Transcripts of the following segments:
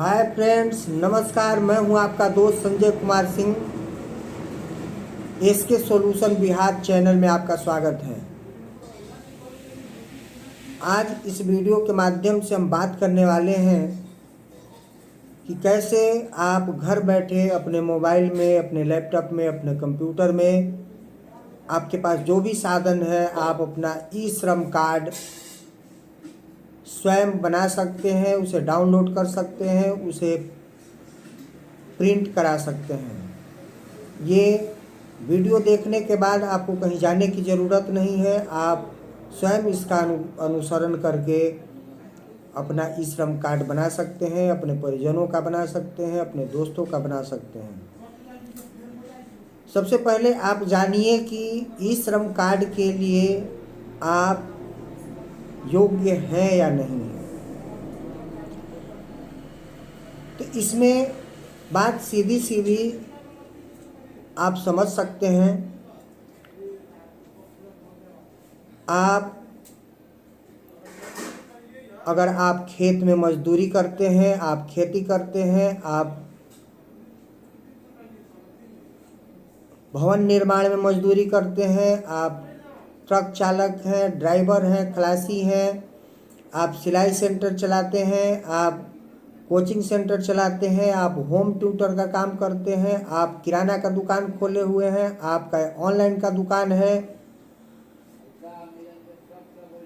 Hi friends, नमस्कार। मैं हूं आपका दोस्त Sanjay Kumar Singh. SK solution Bihar channel में आपका स्वागत है। आज इस वीडियो के माध्यम से हम बात करने वाले हैं कि कैसे आप घर बैठे अपने मोबाइल में, अपने लैपटॉप में, अपने कंप्यूटर में, आपके पास जो भी साधन है, आप अपना ई श्रम कार्ड स्वयं बना सकते हैं, उसे डाउनलोड कर सकते हैं, उसे प्रिंट करा सकते हैं। ये वीडियो देखने के बाद आपको कहीं जाने की ज़रूरत नहीं है। आप स्वयं इसका अनुसरण करके अपना ई श्रम कार्ड बना सकते हैं, अपने परिजनों का बना सकते हैं, अपने दोस्तों का बना सकते हैं। सबसे पहले आप जानिए कि ई श्रम कार्ड के लिए आप योग्य हैं या नहीं है। तो इसमें बात सीधी सीधी आप समझ सकते हैं। अगर आप खेत में मजदूरी करते हैं, आप खेती करते हैं, आप भवन निर्माण में मजदूरी करते हैं, आप ट्रक चालक हैं, ड्राइवर हैं, खलासी हैं, आप सिलाई सेंटर चलाते हैं, आप कोचिंग सेंटर चलाते हैं, आप होम ट्यूटर का काम करते हैं, आप किराना का दुकान खोले हुए हैं, आपका ऑनलाइन का दुकान है,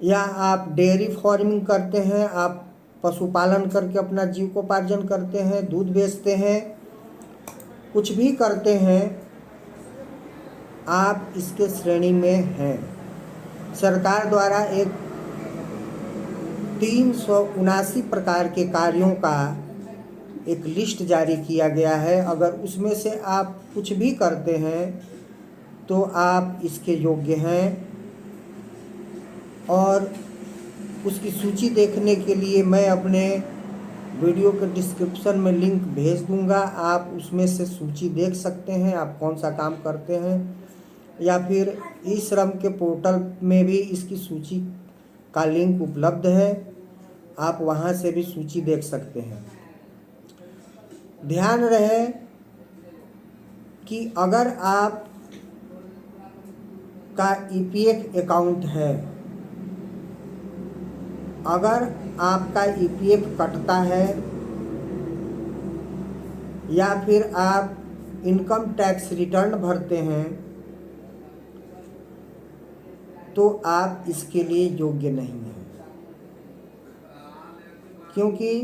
या आप डेयरी फार्मिंग करते हैं, आप पशुपालन करके अपना जीविकोपार्जन करते हैं, दूध बेचते हैं, कुछ भी करते हैं, आप इसके श्रेणी में हैं। सरकार द्वारा एक 379 प्रकार के कार्यों का एक लिस्ट जारी किया गया है। अगर उसमें से आप कुछ भी करते हैं तो आप इसके योग्य हैं। और उसकी सूची देखने के लिए मैं अपने वीडियो के डिस्क्रिप्शन में लिंक भेज दूंगा। आप उसमें से सूची देख सकते हैं, आप कौन सा काम करते हैं, या फिर ई श्रम के पोर्टल में भी इसकी सूची का लिंक उपलब्ध है, आप वहां से भी सूची देख सकते हैं। ध्यान रहे कि अगर आप का ईपीएफ अकाउंट है, अगर आपका ईपीएफ कटता है या फिर आप इनकम टैक्स रिटर्न भरते हैं, तो आप इसके लिए योग्य नहीं हैं, क्योंकि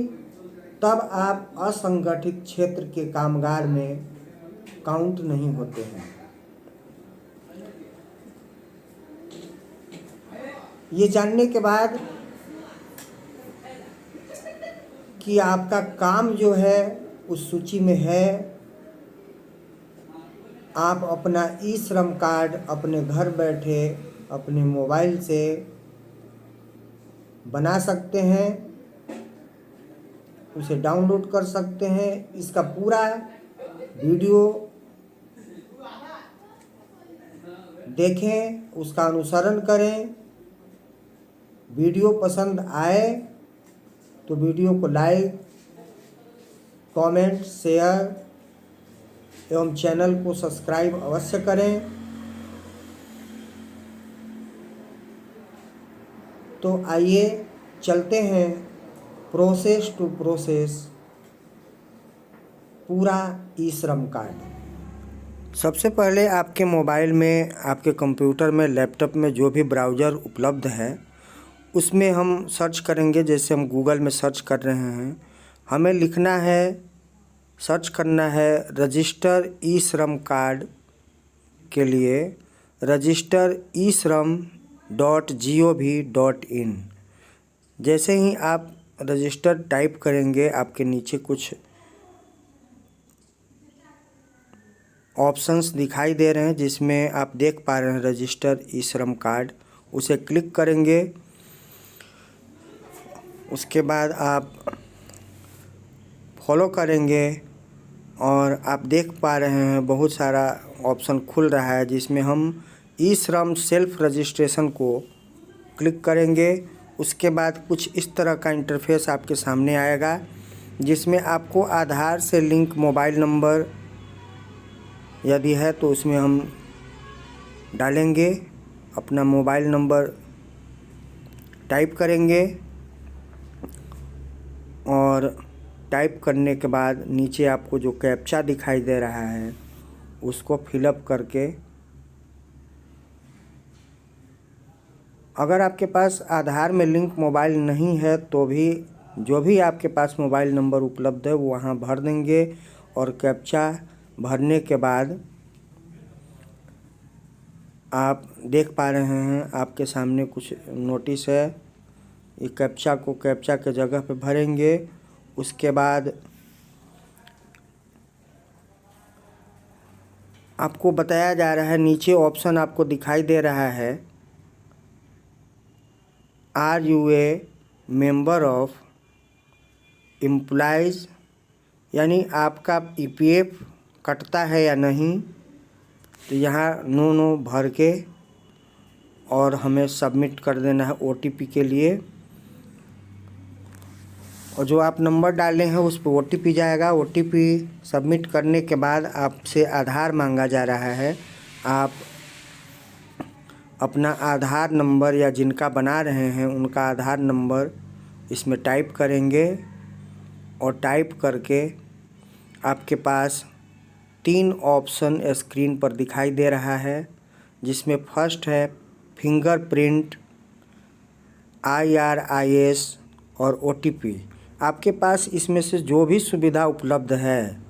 तब आप असंगठित क्षेत्र के कामगार में काउंट नहीं होते हैं। ये जानने के बाद कि आपका काम जो है उस सूची में है, आप अपना ई श्रम कार्ड अपने घर बैठे अपने मोबाइल से बना सकते हैं, उसे डाउनलोड कर सकते हैं। इसका पूरा वीडियो देखें, उसका अनुसरण करें। वीडियो पसंद आए तो वीडियो को लाइक, कमेंट, शेयर एवं चैनल को सब्सक्राइब अवश्य करें। तो आइए चलते हैं प्रोसेस टू प्रोसेस पूरा ई श्रम कार्ड। सबसे पहले आपके मोबाइल में, आपके कंप्यूटर में, लैपटॉप में जो भी ब्राउज़र उपलब्ध है उसमें हम सर्च करेंगे। जैसे हम गूगल में सर्च कर रहे हैं, हमें लिखना है, सर्च करना है रजिस्टर ई श्रम कार्ड के लिए registerisram.gov.in। जैसे ही आप रजिस्टर टाइप करेंगे, आपके नीचे कुछ ऑप्शंस दिखाई दे रहे हैं जिसमें आप देख पा रहे हैं रजिस्टर ई श्रम कार्ड। उसे क्लिक करेंगे। उसके बाद आप फॉलो करेंगे और आप देख पा रहे हैं बहुत सारा ऑप्शन खुल रहा है, जिसमें हम ई श्रम सेल्फ रजिस्ट्रेशन को क्लिक करेंगे। उसके बाद कुछ इस तरह का इंटरफेस आपके सामने आएगा। जिसमें आपको आधार से लिंक मोबाइल नंबर यदि है तो उसमें हम डालेंगे, अपना मोबाइल नंबर टाइप करेंगे और टाइप करने के बाद नीचे आपको जो कैप्चा दिखाई दे रहा है उसको फिलअप करके, अगर आपके पास आधार में लिंक मोबाइल नहीं है तो भी जो भी आपके पास मोबाइल नंबर उपलब्ध है वो वहाँ भर देंगे। और कैप्चा भरने के बाद आप देख पा रहे हैं आपके सामने कुछ नोटिस है। ये कैप्चा को कैप्चा के जगह पे भरेंगे। उसके बाद आपको बताया जा रहा है, नीचे ऑप्शन आपको दिखाई दे रहा है, are you a member of employees, यानी आपका ईपीएफ कटता है या नहीं। तो यहाँ नो भर के और हमें सबमिट कर देना है ओटीपी के लिए। और जो आप नंबर डाले हैं उस पर ओटीपी जाएगा। ओटीपी सबमिट करने के बाद आपसे आधार मांगा जा रहा है। आप अपना आधार नंबर या जिनका बना रहे हैं उनका आधार नंबर इसमें टाइप करेंगे और टाइप करके आपके पास 3 ऑप्शन स्क्रीन पर दिखाई दे रहा है, जिसमें फर्स्ट है फिंगरप्रिंट, IRIS और OTP। आपके पास इसमें से जो भी सुविधा उपलब्ध है,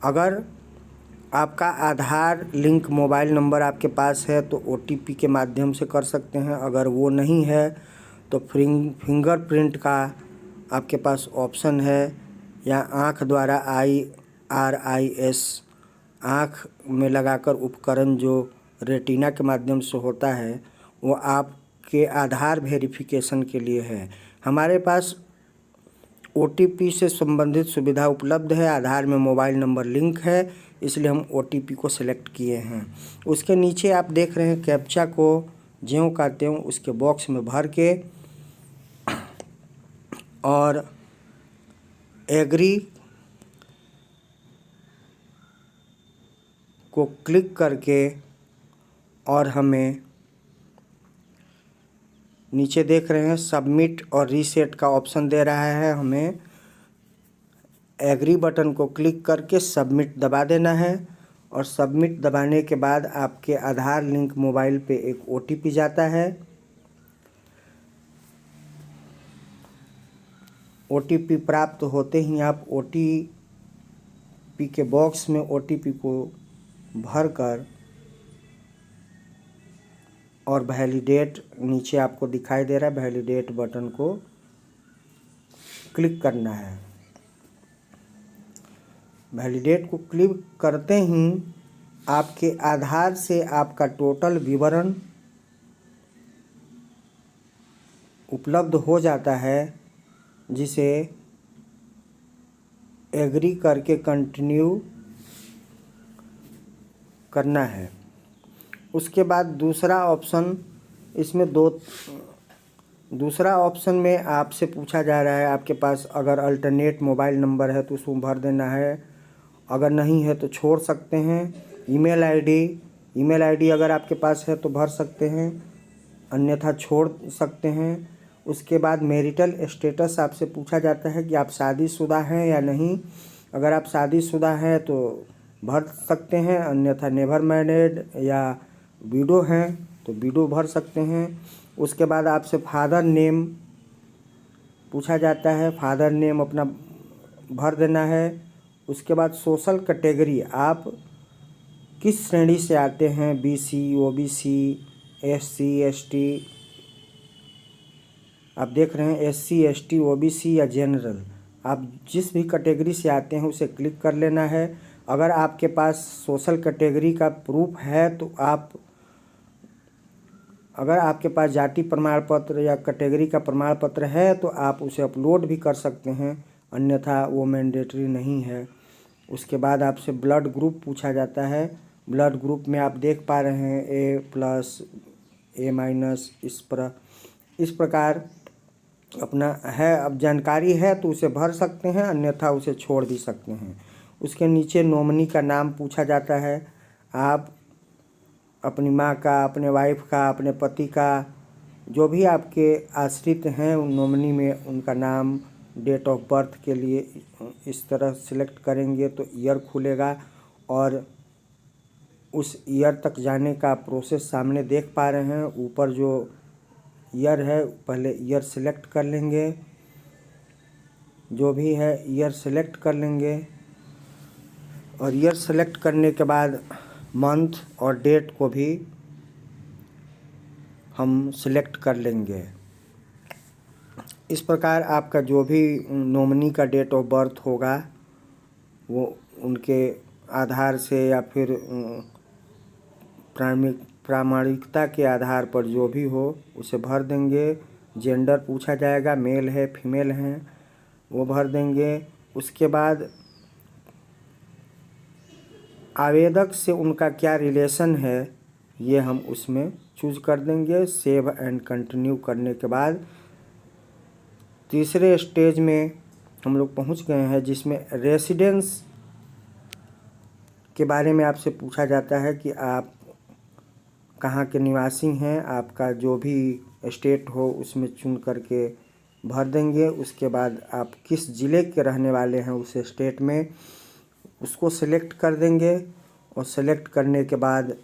अगर आपका आधार लिंक मोबाइल नंबर आपके पास है तो OTP के माध्यम से कर सकते हैं। अगर वो नहीं है तो फिंगरप्रिंट का आपके पास ऑप्शन है, या आँख द्वारा IRIS, आँख में लगाकर उपकरण जो रेटिना के माध्यम से होता है वो आपके आधार वेरिफिकेशन के लिए है। हमारे पास OTP से संबंधित सुविधा उपलब्ध है, आधार में मोबाइल नंबर लिंक है, इसलिए हम OTP को सिलेक्ट किए हैं। उसके नीचे आप देख रहे हैं कैप्चा को ज्यों का त्यों उसके बॉक्स में भर के और एग्री को क्लिक करके, और हमें नीचे देख रहे हैं सबमिट और रीसेट का ऑप्शन दे रहा है। हमें एग्री बटन को क्लिक करके सबमिट दबा देना है। और सबमिट दबाने के बाद आपके आधार लिंक मोबाइल पे एक OTP जाता है। OTP प्राप्त होते ही आप OTP के बॉक्स में OTP को भरकर और वैलिडेट नीचे आपको दिखाई दे रहा है, वैलिडेट बटन को क्लिक करना है। वैलिडेट को क्लिक करते ही आपके आधार से आपका टोटल विवरण उपलब्ध हो जाता है, जिसे एग्री करके कंटिन्यू करना है। उसके बाद दूसरा ऑप्शन इसमें दूसरा ऑप्शन में आपसे पूछा जा रहा है, आपके पास अगर अल्टरनेट मोबाइल नंबर है तो उसमें भर देना है, अगर नहीं है तो छोड़ सकते हैं। ईमेल आईडी अगर आपके पास है तो भर सकते हैं, अन्यथा छोड़ सकते हैं। उसके बाद मैरिटल स्टेटस आपसे पूछा जाता है कि आप शादीशुदा हैं या नहीं। अगर आप शादीशुदा हैं तो भर सकते हैं, अन्यथा नेवर मैरिड या विडो हैं तो विडो भर सकते हैं। उसके बाद आपसे फादर नेम पूछा जाता है, फादर नेम अपना भर देना है। उसके बाद सोशल कैटेगरी, आप किस श्रेणी से आते हैं, BC, OBC, SC, ST, आप देख रहे हैं SC, ST, OBC या जनरल, आप जिस भी कैटेगरी से आते हैं उसे क्लिक कर लेना है। अगर आपके पास सोशल कैटेगरी का प्रूफ है तो अगर आपके पास जाति प्रमाण पत्र या कैटेगरी का प्रमाण पत्र है तो आप उसे अपलोड भी कर सकते हैं, अन्यथा वो मैंडेटरी नहीं है। उसके बाद आपसे ब्लड ग्रुप पूछा जाता है। ब्लड ग्रुप में आप देख पा रहे हैं A+, A-, इस प्रकार अपना है, अब जानकारी है तो उसे भर सकते हैं, अन्यथा उसे छोड़ भी सकते हैं। उसके नीचे नॉमिनी का नाम पूछा जाता है। आप अपनी माँ का, अपने वाइफ का, अपने पति का, जो भी आपके आश्रित हैं उन नॉमिनी में उनका नाम, डेट ऑफ बर्थ के लिए इस तरह सिलेक्ट करेंगे तो ईयर खुलेगा और उस ईयर तक जाने का प्रोसेस सामने देख पा रहे हैं। ऊपर जो ईयर है, पहले ईयर सिलेक्ट कर लेंगे, जो भी है ईयर सिलेक्ट कर लेंगे और ईयर सेलेक्ट करने के बाद मंथ और डेट को भी हम सिलेक्ट कर लेंगे। इस प्रकार आपका जो भी नॉमिनी का डेट ऑफ बर्थ होगा वो उनके आधार से या फिर प्रामाणिकता के आधार पर जो भी हो उसे भर देंगे। जेंडर पूछा जाएगा, मेल है फीमेल हैं वो भर देंगे। उसके बाद आवेदक से उनका क्या रिलेशन है ये हम उसमें चूज कर देंगे। सेव एंड कंटिन्यू करने के बाद तीसरे स्टेज में हम लोग पहुंच गए हैं, जिसमें रेसिडेंस के बारे में आपसे पूछा जाता है कि आप कहाँ के निवासी हैं। आपका जो भी स्टेट हो उसमें चुन करके भर देंगे। उसके बाद आप किस ज़िले के रहने वाले हैं उस स्टेट में, उसको सेलेक्ट कर देंगे और सेलेक्ट करने के बाद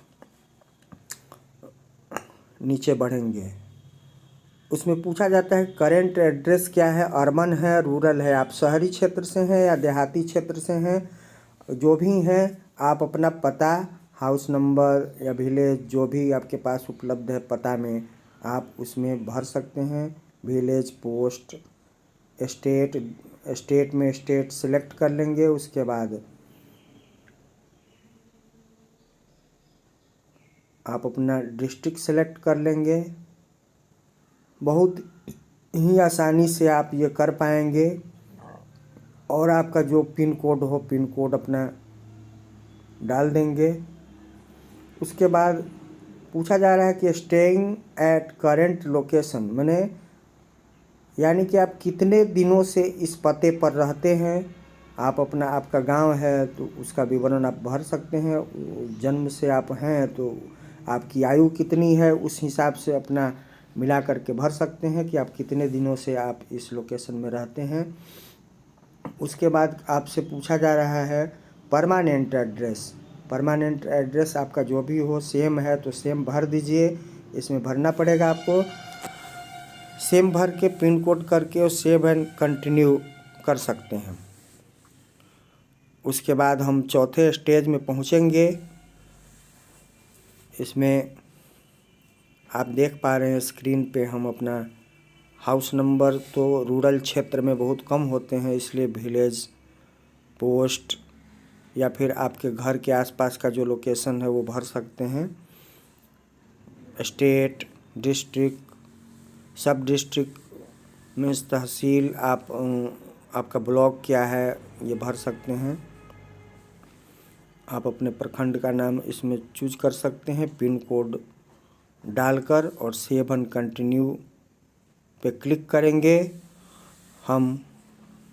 नीचे बढ़ेंगे। उसमें पूछा जाता है करेंट एड्रेस क्या है, अर्बन है, रूरल है, आप शहरी क्षेत्र से हैं या देहाती क्षेत्र से हैं। जो भी हैं आप अपना पता, हाउस नंबर या विलेज जो भी आपके पास उपलब्ध है पता में आप उसमें भर सकते हैं। विलेज, पोस्ट, स्टेट में स्टेट सेलेक्ट कर लेंगे। उसके बाद आप अपना डिस्ट्रिक्ट सेलेक्ट कर लेंगे। बहुत ही आसानी से आप ये कर पाएंगे। और आपका जो पिन कोड हो पिन कोड अपना डाल देंगे। उसके बाद पूछा जा रहा है कि स्टेइंग एट करेंट लोकेशन, माने यानी कि आप कितने दिनों से इस पते पर रहते हैं। आप अपना, आपका गांव है तो उसका विवरण आप भर सकते हैं। जन्म से आप हैं तो आपकी आयु कितनी है उस हिसाब से अपना मिला करके भर सकते हैं कि आप कितने दिनों से आप इस लोकेशन में रहते हैं। उसके बाद आपसे पूछा जा रहा है परमानेंट एड्रेस। परमानेंट एड्रेस आपका जो भी हो सेम है तो सेम भर दीजिए। इसमें भरना पड़ेगा आपको। सेम भर के पिन कोड करके और सेव एंड कंटिन्यू कर सकते हैं। उसके बाद हम चौथे स्टेज में पहुंचेंगे। इसमें आप देख पा रहे हैं स्क्रीन पे हम अपना हाउस नंबर, तो रूरल क्षेत्र में बहुत कम होते हैं इसलिए विलेज, पोस्ट या फिर आपके घर के आसपास का जो लोकेशन है वो भर सकते हैं। स्टेट, डिस्ट्रिक्ट, सब डिस्ट्रिक्ट मीन्स तहसील, आपका ब्लॉक क्या है ये भर सकते हैं। आप अपने प्रखंड का नाम इसमें चूज कर सकते हैं पिन कोड डालकर और सेव एंड कंटिन्यू पे क्लिक करेंगे हम।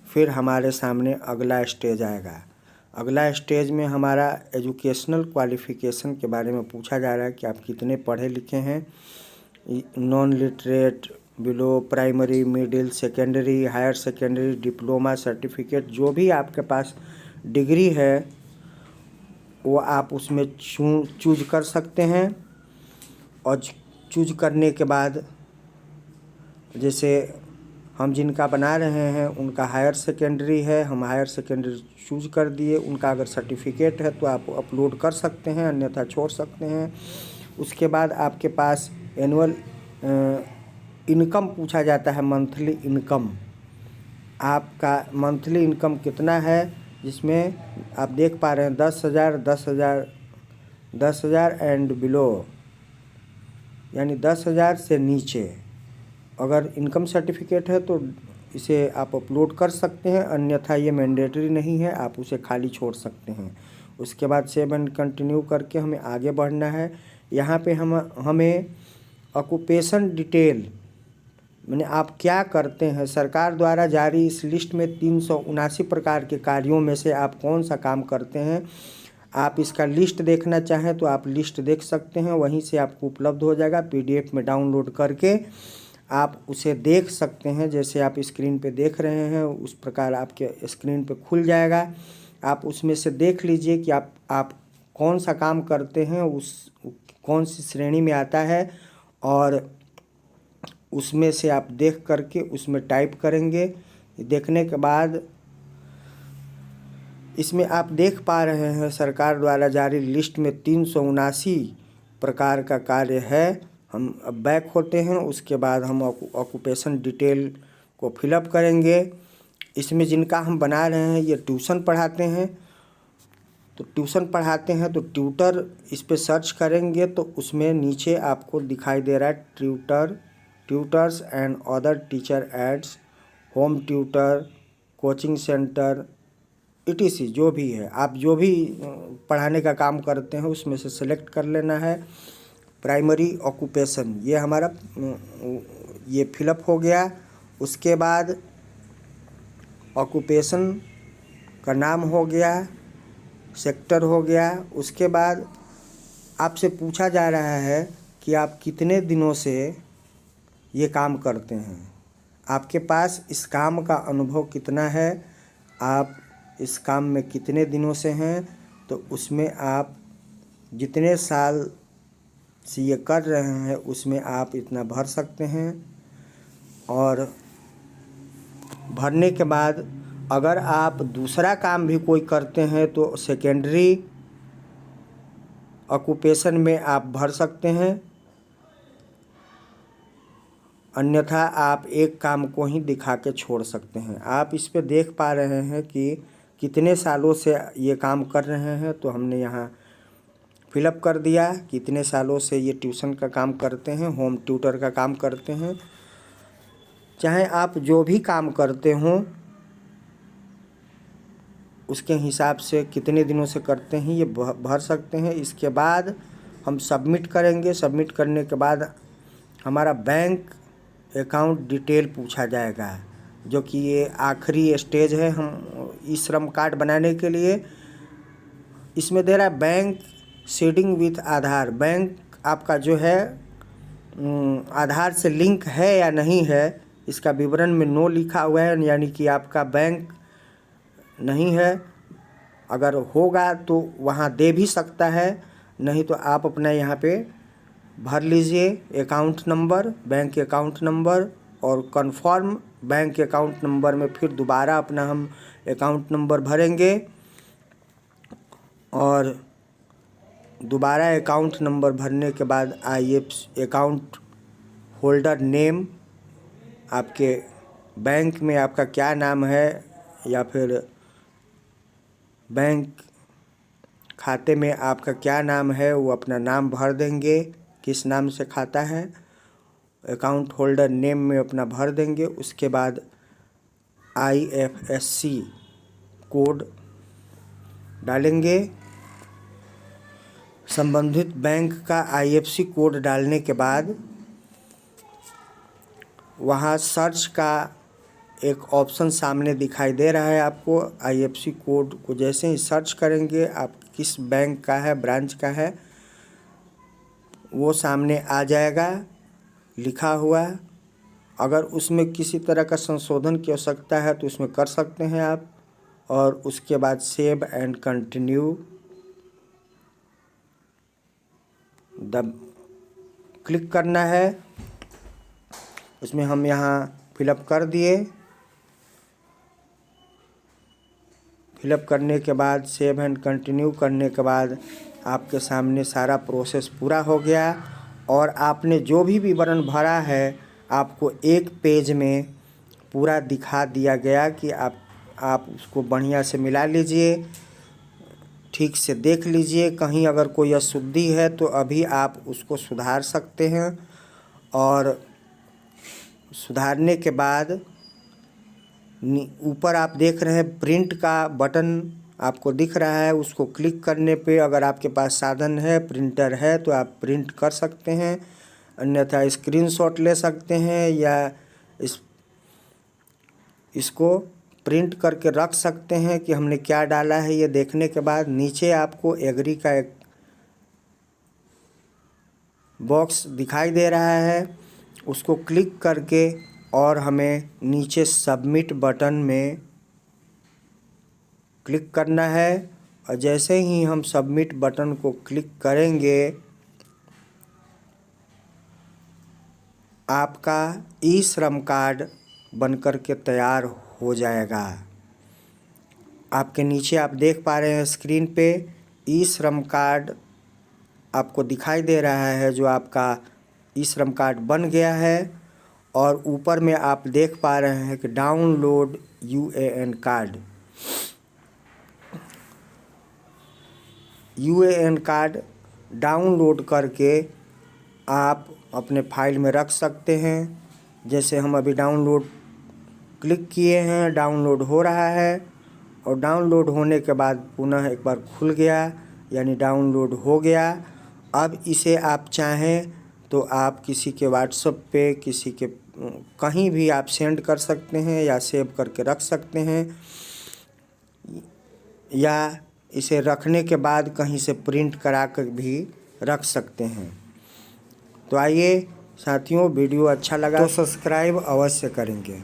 फिर हमारे सामने अगला स्टेज आएगा। अगला स्टेज में हमारा एजुकेशनल क्वालिफ़िकेशन के बारे में पूछा जा रहा है कि आप कितने पढ़े लिखे हैं। Non literate, below primary, middle, secondary, higher secondary, diploma, certificate, जो भी आपके पास डिग्री है वो आप उसमें चूज कर सकते हैं। और चूज करने के बाद जैसे हम जिनका बना रहे हैं उनका हायर सेकेंडरी है, हम हायर सेकेंडरी चूज कर दिए। उनका अगर सर्टिफिकेट है तो आप अपलोड कर सकते हैं, अन्यथा छोड़ सकते हैं। उसके बाद आपके पास एनुअल इनकम पूछा जाता है, मंथली इनकम। आपका मंथली इनकम कितना है, जिसमें आप देख पा रहे हैं 10,000, 10,000, 10,000 एंड बिलो, यानी 10,000 से नीचे। अगर इनकम सर्टिफिकेट है तो इसे आप अपलोड कर सकते हैं, अन्यथा ये मैंडेटरी नहीं है, आप उसे खाली छोड़ सकते हैं। उसके बाद सेव एंड कंटिन्यू करके हमें आगे बढ़ना है। यहाँ पे हमें ऑक्यूपेशन डिटेल मैंने आप क्या करते हैं। सरकार द्वारा जारी इस लिस्ट में 379 प्रकार के कार्यों में से आप कौन सा काम करते हैं। आप इसका लिस्ट देखना चाहें तो आप लिस्ट देख सकते हैं, वहीं से आपको उपलब्ध हो जाएगा। PDF में डाउनलोड करके आप उसे देख सकते हैं। जैसे आप स्क्रीन पे देख रहे हैं उस प्रकार आपके स्क्रीन पे खुल जाएगा। आप उसमें से देख लीजिए कि आप कौन सा काम करते हैं, उस कौन सी श्रेणी में आता है, और उसमें से आप देख करके उसमें टाइप करेंगे। देखने के बाद इसमें आप देख पा रहे हैं सरकार द्वारा जारी लिस्ट में 379 प्रकार का कार्य है। हम अब बैक होते हैं, उसके बाद हम ऑक्यूपेशन डिटेल को फिलअप करेंगे। इसमें जिनका हम बना रहे हैं ये ट्यूशन पढ़ाते हैं, तो ट्यूशन पढ़ाते हैं तो ट्यूटर इस पर सर्च करेंगे तो उसमें नीचे आपको दिखाई दे रहा है tutors and other teacher aids, home tutor, coaching centre etc। जो भी है, आप जो भी पढ़ाने का काम करते हैं उसमें से सेलेक्ट कर लेना है। प्राइमरी ऑक्यूपेशन ये हमारा ये फिलअप हो गया। उसके बाद ऑक्यूपेशन का नाम हो गया, सेक्टर हो गया। उसके बाद आपसे पूछा जा रहा है कि आप कितने दिनों से ये काम करते हैं, आपके पास इस काम का अनुभव कितना है, आप इस काम में कितने दिनों से हैं। तो उसमें आप जितने साल से ये कर रहे हैं उसमें आप इतना भर सकते हैं। और भरने के बाद अगर आप दूसरा काम भी कोई करते हैं तो सेकेंडरी ऑक्यूपेशन में आप भर सकते हैं, अन्यथा आप एक काम को ही दिखा के छोड़ सकते हैं। आप इस पे देख पा रहे हैं कि कितने सालों से ये काम कर रहे हैं, तो हमने यहाँ फिलअप कर दिया। कितने सालों से ये ट्यूशन का काम करते हैं, होम ट्यूटर का काम करते हैं। चाहे आप जो भी काम करते हों उसके हिसाब से कितने दिनों से करते हैं ये भर सकते हैं। इसके बाद हम सबमिट करेंगे। सबमिट करने के बाद हमारा बैंक अकाउंट डिटेल पूछा जाएगा, जो कि ये आखिरी स्टेज है हम ई श्रम कार्ड बनाने के लिए। इसमें दे रहा है bank seeding with Aadhaar. Bank आपका जो है आधार से लिंक है या नहीं है, इसका विवरण में नो लिखा हुआ है, यानी कि आपका बैंक नहीं है। अगर होगा तो वहाँ दे भी सकता है, नहीं तो आप अपना यहाँ पे भर लीजिए account number, bank account number, और कन्फर्म बैंक अकाउंट नंबर में फिर दोबारा अपना हम अकाउंट नंबर भरेंगे। और दोबारा अकाउंट नंबर भरने के बाद IFSC अकाउंट होल्डर नेम, आपके बैंक में आपका क्या नाम है या फिर बैंक खाते में आपका क्या नाम है, वो अपना नाम भर देंगे, किस नाम से खाता है, अकाउंट होल्डर नेम में अपना भर देंगे। उसके बाद IFSC कोड डालेंगे। संबंधित बैंक का IFSC कोड डालने के बाद वहाँ सर्च का एक ऑप्शन सामने दिखाई दे रहा है आपको। IFSC कोड को जैसे ही सर्च करेंगे, आप किस बैंक का है, ब्रांच का है, वो सामने आ जाएगा लिखा हुआ। अगर उसमें किसी तरह का संशोधन की आवश्यकता है तो उसमें कर सकते हैं आप। और उसके बाद सेव एंड कंटिन्यू क्लिक करना है। उसमें हम यहाँ फिलअप कर दिए। फिलअप करने के बाद सेव एंड कंटिन्यू करने के बाद आपके सामने सारा प्रोसेस पूरा हो गया। और आपने जो भी विवरण भरा है आपको एक पेज में पूरा दिखा दिया गया कि आप उसको बढ़िया से मिला लीजिए, ठीक से देख लीजिए। कहीं अगर कोई अशुद्धि है तो अभी आप उसको सुधार सकते हैं। और सुधारने के बाद ऊपर आप देख रहे हैं प्रिंट का बटन आपको दिख रहा है, उसको क्लिक करने पे अगर आपके पास साधन है, प्रिंटर है, तो आप प्रिंट कर सकते हैं, अन्यथा स्क्रीनशॉट ले सकते हैं या इसको प्रिंट करके रख सकते हैं कि हमने क्या डाला है। ये देखने के बाद नीचे आपको एग्री का एक बॉक्स दिखाई दे रहा है, उसको क्लिक करके और हमें नीचे सबमिट बटन में क्लिक करना है। और जैसे ही हम सबमिट बटन को क्लिक करेंगे आपका ई श्रम कार्ड बनकर के तैयार हो जाएगा। आपके नीचे आप देख पा रहे हैं स्क्रीन पे ई श्रम कार्ड आपको दिखाई दे रहा है, जो आपका ई श्रम कार्ड बन गया है। और ऊपर में आप देख पा रहे हैं कि download UAN card. UAN card download करके आप अपने फाइल में रख सकते हैं। जैसे हम अभी डाउनलोड क्लिक किए हैं, डाउनलोड हो रहा है और डाउनलोड होने के बाद पुनः एक बार खुल गया, यानी डाउनलोड हो गया। अब इसे आप चाहें तो आप किसी के व्हाट्सएप पे, किसी के कहीं भी आप सेंड कर सकते हैं या सेव करके रख सकते हैं, या इसे रखने के बाद कहीं से प्रिंट करा कर भी रख सकते हैं। तो आइए साथियों, वीडियो अच्छा लगा तो सब्सक्राइब अवश्य करेंगे।